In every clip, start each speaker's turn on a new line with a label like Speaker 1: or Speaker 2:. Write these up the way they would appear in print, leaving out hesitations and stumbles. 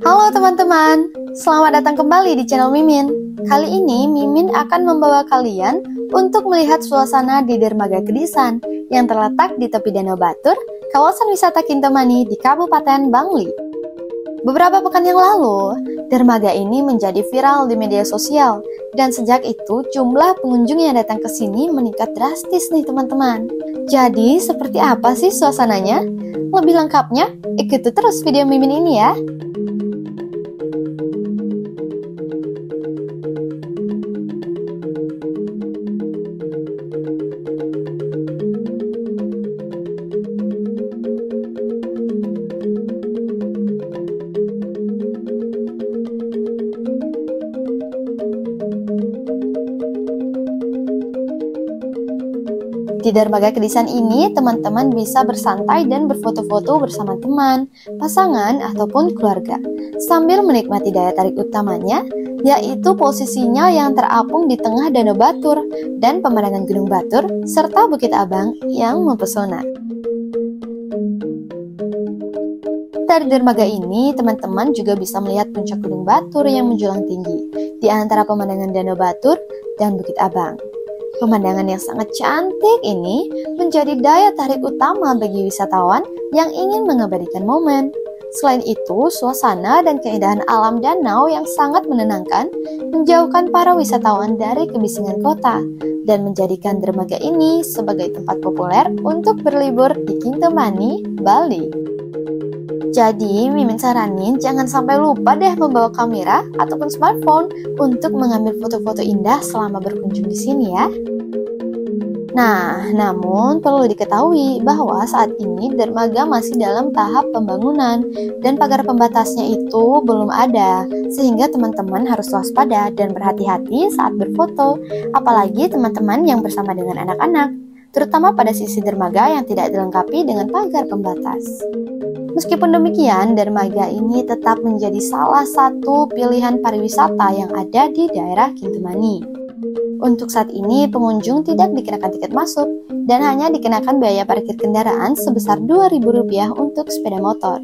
Speaker 1: Halo teman-teman, selamat datang kembali di channel Mimin. Kali ini Mimin akan membawa kalian untuk melihat suasana di Dermaga Kedisan yang terletak di tepi Danau Batur, kawasan wisata Kintamani di Kabupaten Bangli. Beberapa pekan yang lalu, dermaga ini menjadi viral di media sosial dan sejak itu jumlah pengunjung yang datang ke sini meningkat drastis nih teman-teman. Jadi seperti apa sih suasananya? Lebih lengkapnya, ikuti terus video Mimin ini ya. Di Dermaga Kedisan ini, teman-teman bisa bersantai dan berfoto-foto bersama teman, pasangan, ataupun keluarga, sambil menikmati daya tarik utamanya, yaitu posisinya yang terapung di tengah Danau Batur dan pemandangan Gunung Batur, serta Bukit Abang yang mempesona. Dari dermaga ini, teman-teman juga bisa melihat puncak Gunung Batur yang menjulang tinggi, di antara pemandangan Danau Batur dan Bukit Abang. Pemandangan yang sangat cantik ini menjadi daya tarik utama bagi wisatawan yang ingin mengabadikan momen. Selain itu, suasana dan keindahan alam danau yang sangat menenangkan menjauhkan para wisatawan dari kebisingan kota dan menjadikan dermaga ini sebagai tempat populer untuk berlibur di Kintamani, Bali. Jadi, Mimin saranin jangan sampai lupa deh membawa kamera ataupun smartphone untuk mengambil foto-foto indah selama berkunjung di sini ya. Nah, namun perlu diketahui bahwa saat ini dermaga masih dalam tahap pembangunan dan pagar pembatasnya itu belum ada, sehingga teman-teman harus waspada dan berhati-hati saat berfoto, apalagi teman-teman yang bersama dengan anak-anak, terutama pada sisi dermaga yang tidak dilengkapi dengan pagar pembatas. Meskipun demikian, dermaga ini tetap menjadi salah satu pilihan pariwisata yang ada di daerah Kintamani. Untuk saat ini, pengunjung tidak dikenakan tiket masuk dan hanya dikenakan biaya parkir kendaraan sebesar Rp2.000 untuk sepeda motor.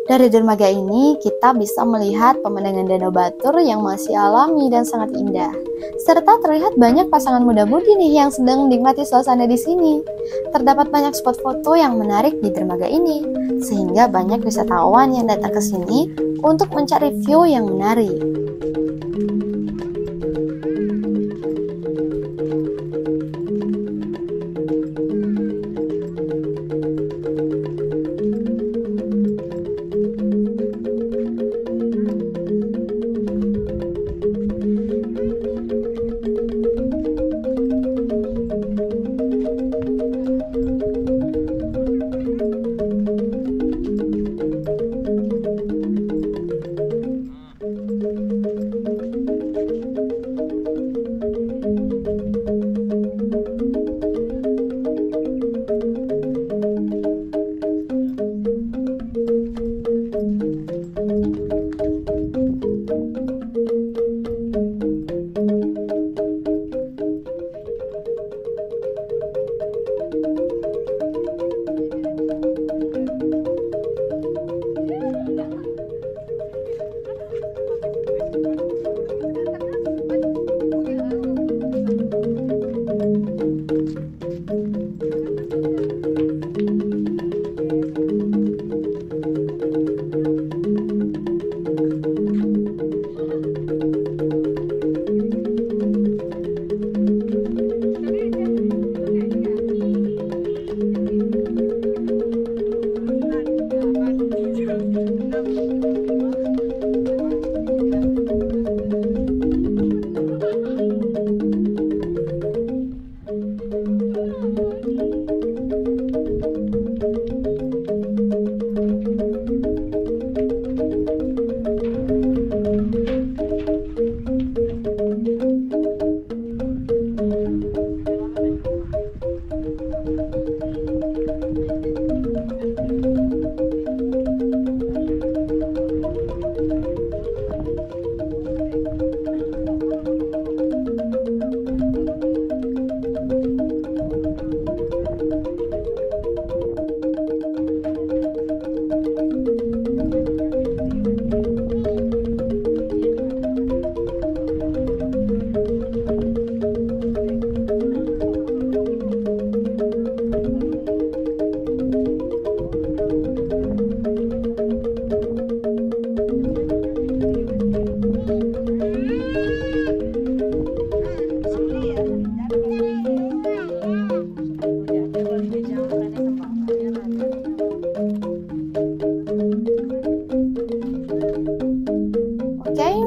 Speaker 1: Dari dermaga ini, kita bisa melihat pemandangan Danau Batur yang masih alami dan sangat indah. Serta terlihat banyak pasangan muda-mudi nih yang sedang menikmati suasana di sini. Terdapat banyak spot foto yang menarik di dermaga ini, sehingga banyak wisatawan yang datang ke sini untuk mencari view yang menarik.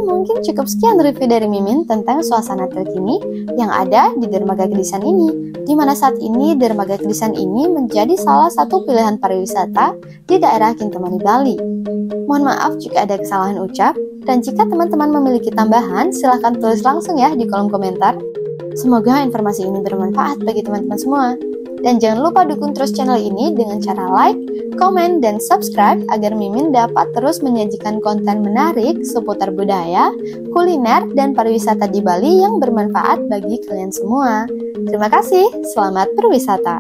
Speaker 1: mungkin cukup sekian review dari Mimin tentang suasana terkini yang ada di Dermaga Gedisan ini, di mana saat ini Dermaga Gedisan ini menjadi salah satu pilihan pariwisata di daerah Kintamani, Bali. Mohon maaf jika ada kesalahan ucap, dan jika teman-teman memiliki tambahan, silahkan tulis langsung ya di kolom komentar. Semoga informasi ini bermanfaat bagi teman-teman semua. Dan jangan lupa dukung terus channel ini dengan cara like, komen, dan subscribe agar Mimin dapat terus menyajikan konten menarik seputar budaya, kuliner, dan pariwisata di Bali yang bermanfaat bagi kalian semua. Terima kasih, selamat berwisata.